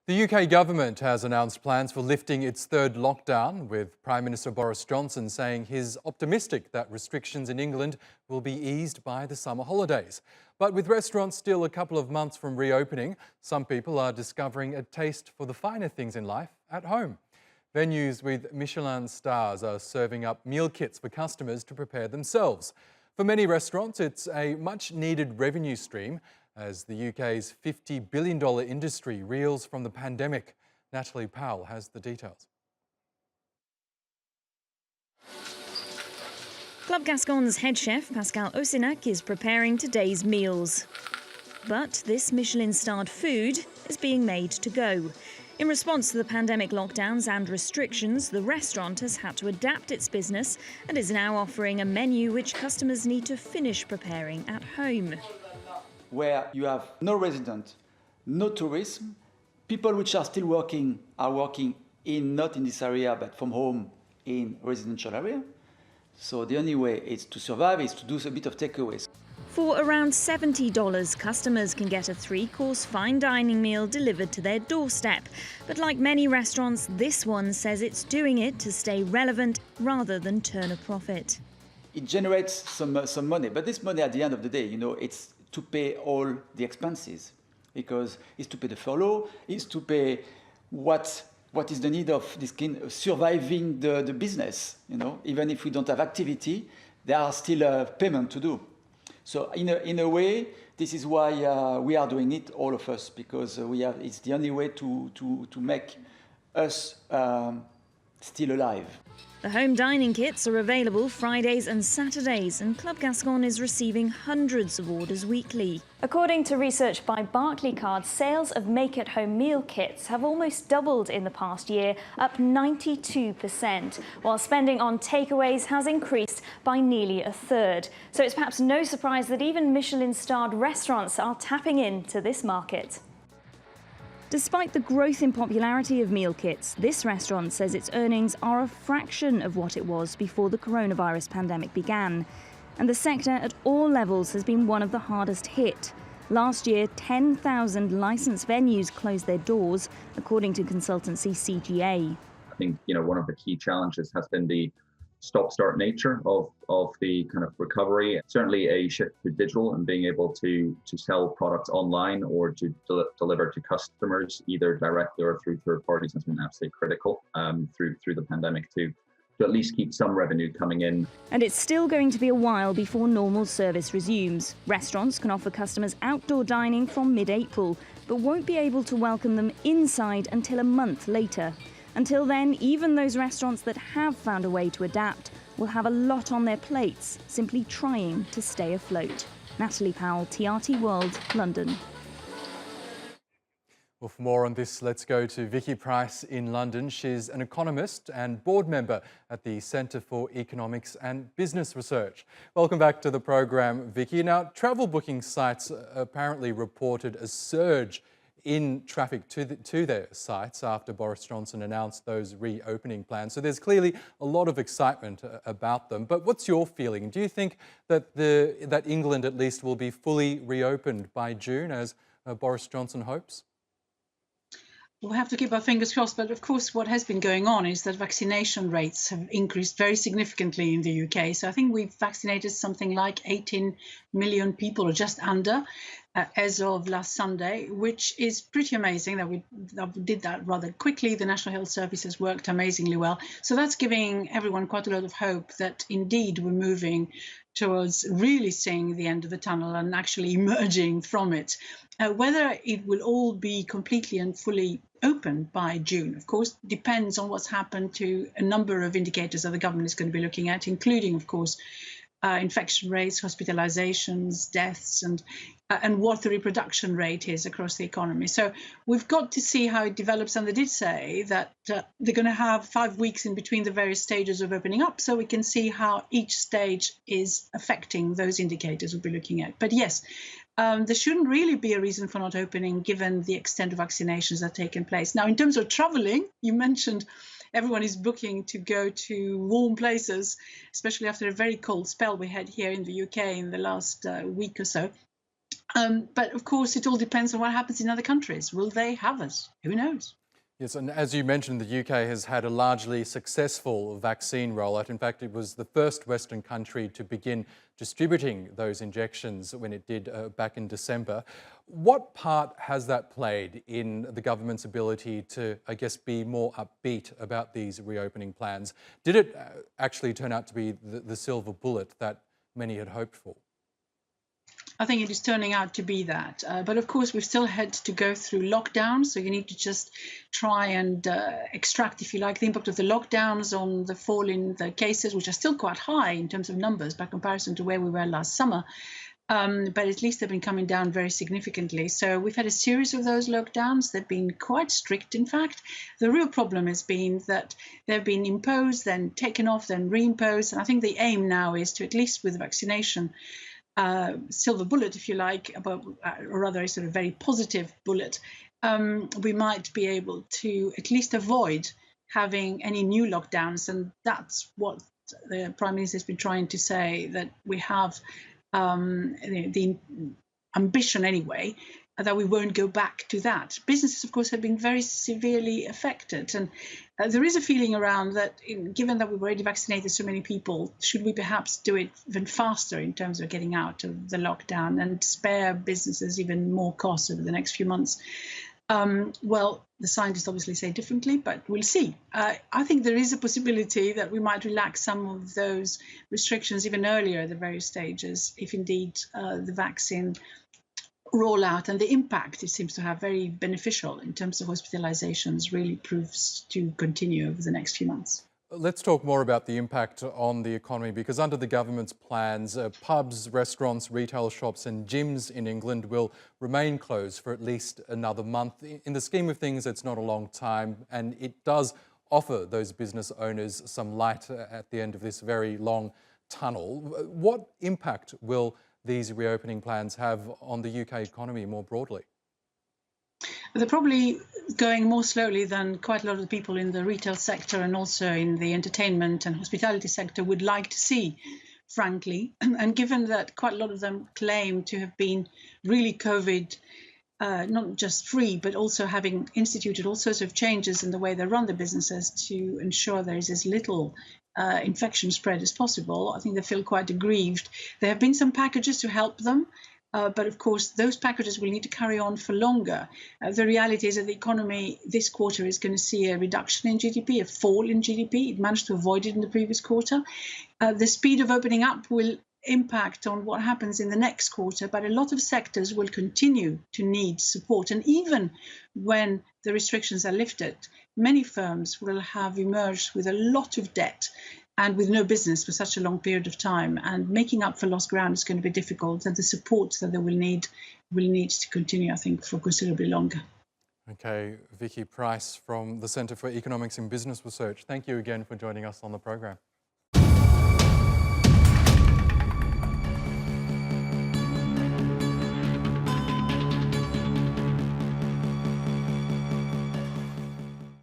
The UK government has announced plans for lifting its third lockdown, with Prime Minister Boris Johnson saying he's optimistic that restrictions in England will be eased by the summer holidays. But with restaurants still a couple of months from reopening, some people are discovering a taste for the finer things in life at home. Venues with Michelin stars are serving up meal kits for customers to prepare themselves. For many restaurants, it's a much-needed revenue stream as the UK's $50 billion industry reels from the pandemic. Natalie Powell has the details. Club Gascon's head chef, Pascal Osinac, is preparing today's meals. But this Michelin-starred food is being made to go. In response to the pandemic lockdowns and restrictions, the restaurant has had to adapt its business and is now offering a menu which customers need to finish preparing at home. Where you have no resident, no tourism, people which are still working are working not in this area but from home in residential area. So the only way is to survive is to do a bit of takeaways. For around $70, customers can get a three-course fine dining meal delivered to their doorstep. But like many restaurants, this one says it's doing it to stay relevant rather than turn a profit. It generates some money, but this money at the end of the day, it's to pay all the expenses, because it's to pay the furlough, it's to pay what is the need of this kind of surviving the business. Even if we don't have activity, there are still payment to do. So in a way, this is why we are doing it, all of us, because it's the only way to make us still alive. The home dining kits are available Fridays and Saturdays, and Club Gascon is receiving hundreds of orders weekly. According to research by Barclaycard, sales of make-at-home meal kits have almost doubled in the past year, up 92%, while spending on takeaways has increased by nearly a third. So it's perhaps no surprise that even Michelin-starred restaurants are tapping into this market. Despite the growth in popularity of meal kits, this restaurant says its earnings are a fraction of what it was before the coronavirus pandemic began. And the sector at all levels has been one of the hardest hit. Last year, 10,000 licensed venues closed their doors, according to consultancy CGA. I think, one of the key challenges has been the stop-start nature of the kind of recovery. Certainly a shift to digital and being able to sell products online or to deliver to customers either directly or through third parties has been absolutely critical through the pandemic to at least keep some revenue coming in. And it's still going to be a while before normal service resumes. Restaurants can offer customers outdoor dining from mid-April, but won't be able to welcome them inside until a month later. Until then, even those restaurants that have found a way to adapt will have a lot on their plates, simply trying to stay afloat. Natalie Powell, TRT World, London. Well, for more on this, let's go to Vicky Pryce in London. She's an economist and board member at the Centre for Economics and Business Research. Welcome back to the program, Vicky. Now, travel booking sites apparently reported a surge in traffic to their sites after Boris Johnson announced those reopening plans. So there's clearly a lot of excitement about them. But what's your feeling? Do you think that England at least will be fully reopened by June, as Boris Johnson hopes? We'll have to keep our fingers crossed, but of course what has been going on is that vaccination rates have increased very significantly in the UK. So I think we've vaccinated something like 18 million people, or just under, as of last Sunday, which is pretty amazing that we did that rather quickly. The National Health Service has worked amazingly well. So that's giving everyone quite a lot of hope that indeed we're moving towards really seeing the end of the tunnel and actually emerging from it. Whether it will all be completely and fully open by June, of course, depends on what's happened to a number of indicators that the government is going to be looking at, including, of course, infection rates, hospitalizations, deaths, and what the reproduction rate is across the economy. So we've got to see how it develops. And they did say that they're going to have 5 weeks in between the various stages of opening up, so we can see how each stage is affecting those indicators we'll be looking at. But yes, there shouldn't really be a reason for not opening given the extent of vaccinations that are taking place. Now, in terms of traveling, you mentioned everyone is booking to go to warm places, especially after a very cold spell we had here in the UK in the last week or so. But of course, it all depends on what happens in other countries. Will they have us? Who knows? Yes, and as you mentioned, the UK has had a largely successful vaccine rollout. In fact, it was the first Western country to begin distributing those injections when it did back in December. What part has that played in the government's ability to, I guess, be more upbeat about these reopening plans? Did it actually turn out to be the silver bullet that many had hoped for? I think it is turning out to be that. But of course, we've still had to go through lockdowns. So you need to just try and extract, if you like, the impact of the lockdowns on the fall in the cases, which are still quite high in terms of numbers by comparison to where we were last summer. But at least they've been coming down very significantly. So we've had a series of those lockdowns. They've been quite strict, in fact. The real problem has been that they've been imposed, then taken off, then reimposed. And I think the aim now is to, at least with the vaccination, silver bullet, if you like, or rather a sort of very positive bullet, we might be able to at least avoid having any new lockdowns. And that's what the Prime Minister has been trying to say, that we have the ambition anyway, that we won't go back to that. Businesses, of course, have been very severely affected. And there is a feeling around that, given that we've already vaccinated so many people, should we perhaps do it even faster in terms of getting out of the lockdown and spare businesses even more costs over the next few months? Well, the scientists obviously say differently, but we'll see. I think there is a possibility that we might relax some of those restrictions even earlier at the various stages, if indeed the vaccine rollout and the impact it seems to have very beneficial in terms of hospitalizations really proves to continue over the next few months. Let's talk more about the impact on the economy, because under the government's plans, pubs, restaurants, retail shops and gyms in England will remain closed for at least another month. In the scheme of things, it's not a long time, and it does offer those business owners some light at the end of this very long tunnel. What impact will these reopening plans have on the UK economy more broadly? They're probably going more slowly than quite a lot of the people in the retail sector and also in the entertainment and hospitality sector would like to see, frankly. And given that quite a lot of them claim to have been really COVID, not just free, but also having instituted all sorts of changes in the way they run their businesses to ensure there is as little infection spread as possible, I think they feel quite aggrieved. There have been some packages to help them. But of course, those packages will need to carry on for longer. The reality is that the economy this quarter is going to see a reduction in GDP, a fall in GDP. It managed to avoid it in the previous quarter. The speed of opening up will impact on what happens in the next quarter, but a lot of sectors will continue to need support. And even when the restrictions are lifted, many firms will have emerged with a lot of debt and with no business for such a long period of time. And making up for lost ground is going to be difficult, and the support that they will need to continue, I think, for considerably longer. Okay, Vicky Pryce from the Centre for Economics and Business Research, thank you again for joining us on the program.